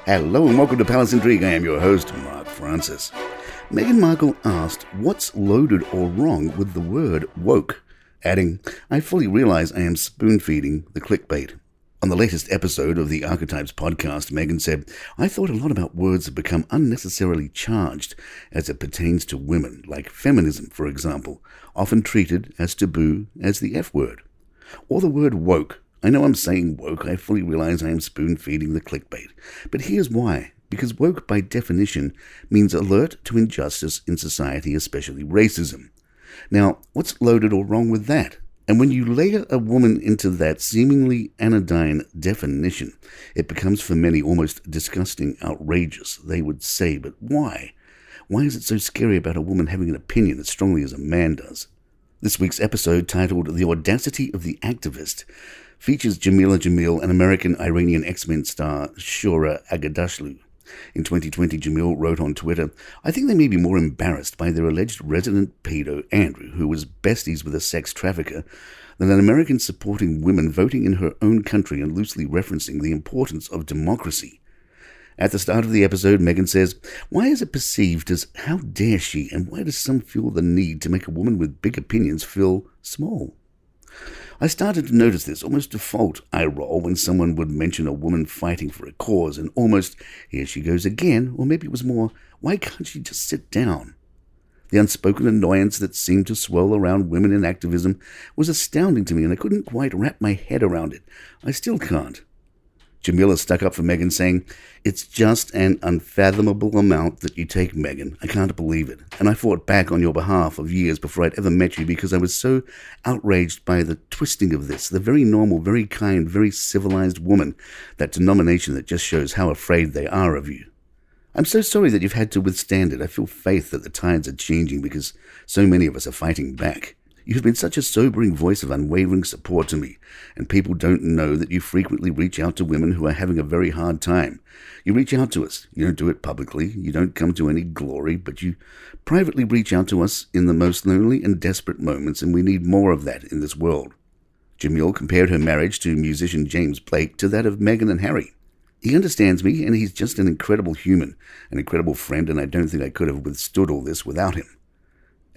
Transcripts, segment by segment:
Hello and welcome to Palace Intrigue. I am your host, Mark Francis. Meghan Markle asked, "What's loaded or wrong with the word woke?" adding, "I fully realize I am spoon-feeding the clickbait." On the latest episode of the Archetypes podcast, Meghan said, "I thought a lot about words that become unnecessarily charged as it pertains to women, like feminism, for example, often treated as taboo as the F word. Or the word woke. I know I'm saying woke, I fully realize I am spoon-feeding the clickbait. But here's why. Because woke, by definition, means alert to injustice in society, especially racism. Now, what's loaded or wrong with that? And when you layer a woman into that seemingly anodyne definition, it becomes for many almost disgusting, outrageous. They would say, but why? Why is it so scary about a woman having an opinion as strongly as a man does? This week's episode, titled The Audacity of the Activist, features Jamila Jamil and American-Iranian X-Men star Shora Aghdashloo. In 2020, Jamil wrote on Twitter, "I think they may be more embarrassed by their alleged resident pedo, Andrew, who was besties with a sex trafficker, than an American supporting women voting in her own country and loosely referencing the importance of democracy." At the start of the episode, Meghan says, "Why is it perceived as how dare she, and why does some feel the need to make a woman with big opinions feel small?" I started to notice this almost default eye roll when someone would mention a woman fighting for a cause and almost, here she goes again, or maybe it was more, why can't she just sit down? The unspoken annoyance that seemed to swirl around women in activism was astounding to me and I couldn't quite wrap my head around it. I still can't. Jamila stuck up for Meghan, saying, "It's just an unfathomable amount that you take, Meghan. I can't believe it. And I fought back on your behalf of years before I'd ever met you because I was so outraged by the twisting of this, the very normal, very kind, very civilized woman, that denomination that just shows how afraid they are of you. I'm so sorry that you've had to withstand it. I feel faith that the tides are changing because so many of us are fighting back. You have been such a sobering voice of unwavering support to me, and people don't know that you frequently reach out to women who are having a very hard time. You reach out to us. You don't do it publicly. You don't come to any glory, but you privately reach out to us in the most lonely and desperate moments, and we need more of that in this world." Jamil compared her marriage to musician James Blake to that of Meghan and Harry. "He understands me, and he's just an incredible human, an incredible friend, and I don't think I could have withstood all this without him.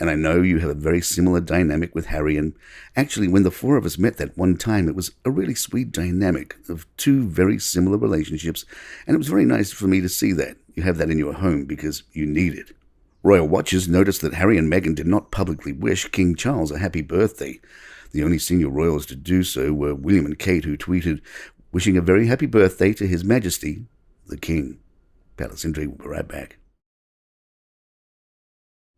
And I know you have a very similar dynamic with Harry, and actually when the four of us met that one time, it was a really sweet dynamic of two very similar relationships, and it was very nice for me to see that. You have that in your home because you need it." Royal watchers noticed that Harry and Meghan did not publicly wish King Charles a happy birthday. The only senior royals to do so were William and Kate, who tweeted, "Wishing a very happy birthday to His Majesty, the King." Palace Intrigue will be right back.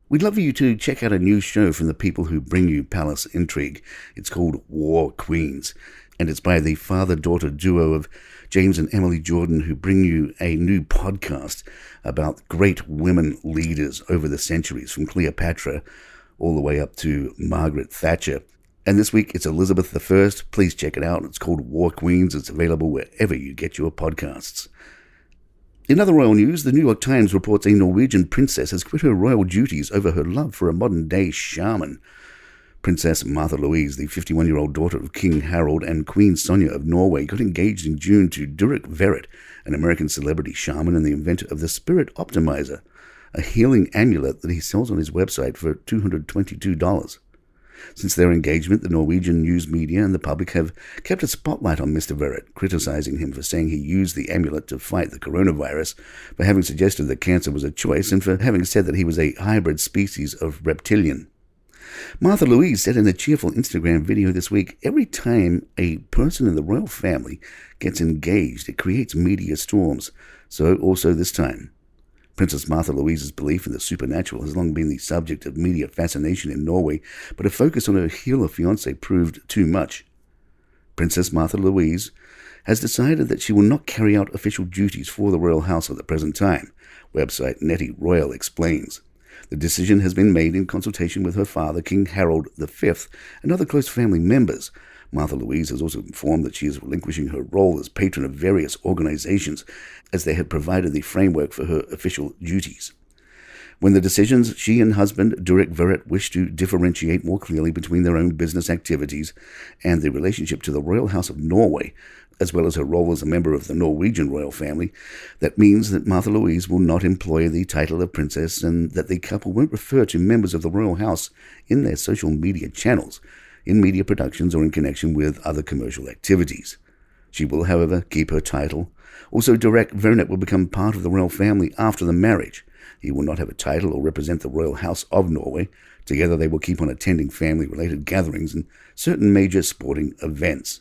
We'd love for you to check out a new show from the people who bring you Palace Intrigue. It's called War Queens, and it's by the father-daughter duo of James and Emily Jordan, who bring you a new podcast about great women leaders over the centuries, from Cleopatra all the way up to Margaret Thatcher. And this week it's Elizabeth I. Please check it out. It's called War Queens. It's available wherever you get your podcasts. In other royal news, the New York Times reports a Norwegian princess has quit her royal duties over her love for a modern-day shaman. Princess Martha Louise, the 51-year-old daughter of King Harald and Queen Sonja of Norway, got engaged in June to Durek Verrett, an American celebrity shaman and the inventor of the Spirit Optimizer, a healing amulet that he sells on his website for $222. Since their engagement, the Norwegian news media and the public have kept a spotlight on Mr. Verrett, criticizing him for saying he used the amulet to fight the coronavirus, for having suggested that cancer was a choice, and for having said that he was a hybrid species of reptilian. Martha Louise said in a cheerful Instagram video this week, "Every time a person in the royal family gets engaged, it creates media storms. So also this time." Princess Martha Louise's belief in the supernatural has long been the subject of media fascination in Norway, but a focus on her healer fiancé proved too much. Princess Martha Louise has decided that she will not carry out official duties for the royal house at the present time, website Nettie Royal explains. The decision has been made in consultation with her father, King Harald V, and other close family members. Martha Louise has also informed that she is relinquishing her role as patron of various organizations, as they have provided the framework for her official duties. When the decisions, she and husband Durek Verrett wish to differentiate more clearly between their own business activities and the relationship to the Royal House of Norway, as well as her role as a member of the Norwegian royal family, that means that Martha Louise will not employ the title of princess and that the couple won't refer to members of the royal house in their social media channels, in media productions, or in connection with other commercial activities. She will, however, keep her title. Also, Derek Vernet will become part of the royal family after the marriage. He will not have a title or represent the royal house of Norway. Together they will keep on attending family-related gatherings and certain major sporting events.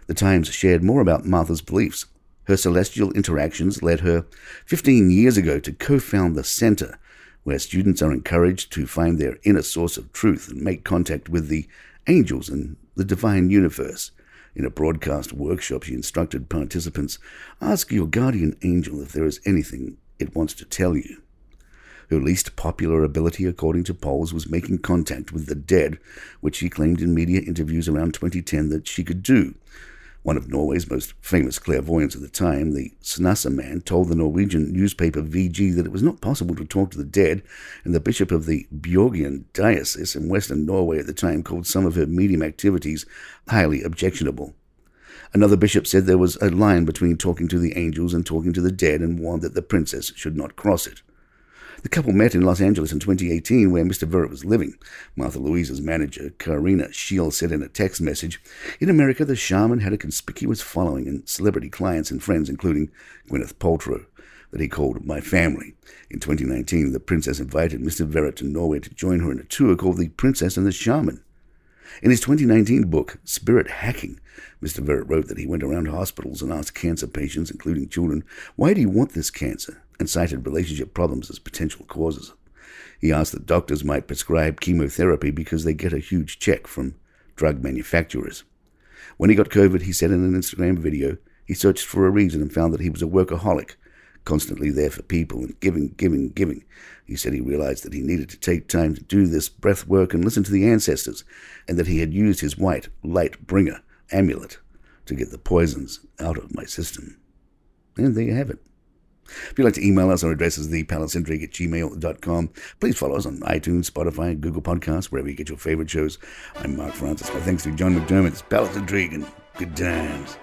The Times shared more about Martha's beliefs. Her celestial interactions led her 15 years ago to co-found the Center, where students are encouraged to find their inner source of truth and make contact with the angels and the divine universe. In a broadcast workshop, she instructed participants, ask your guardian angel if there is anything it wants to tell you. Her least popular ability, according to polls, was making contact with the dead, which she claimed in media interviews around 2010 that she could do. One of Norway's most famous clairvoyants at the time, the Snassa man, told the Norwegian newspaper VG that it was not possible to talk to the dead, and the bishop of the Bjørgen diocese in western Norway at the time called some of her medium activities highly objectionable. Another bishop said there was a line between talking to the angels and talking to the dead and warned that the princess should not cross it. The couple met in Los Angeles in 2018, where Mr. Verret was living. Martha Louise's manager, Karina Shiel, said in a text message, in America, the shaman had a conspicuous following and celebrity clients and friends, including Gwyneth Paltrow, that he called my family. In 2019, the princess invited Mr. Verret to Norway to join her in a tour called The Princess and the Shaman. In his 2019 book, Spirit Hacking, Mr. Verret wrote that he went around hospitals and asked cancer patients, including children, why do you want this cancer? And cited relationship problems as potential causes. He asked that doctors might prescribe chemotherapy because they get a huge check from drug manufacturers. When he got COVID, he said in an Instagram video, he searched for a reason and found that he was a workaholic, constantly there for people and giving. He said he realized that he needed to take time to do this breath work and listen to the ancestors, and that he had used his white light bringer amulet to get the poisons out of my system. And there you have it. If you'd like to email us, our address is thepalacintrigue@gmail.com. Please follow us on iTunes, Spotify, Google Podcasts, wherever you get your favorite shows. I'm Mark Francis. My thanks to John McDermott. It's Palace Intrigue and good times.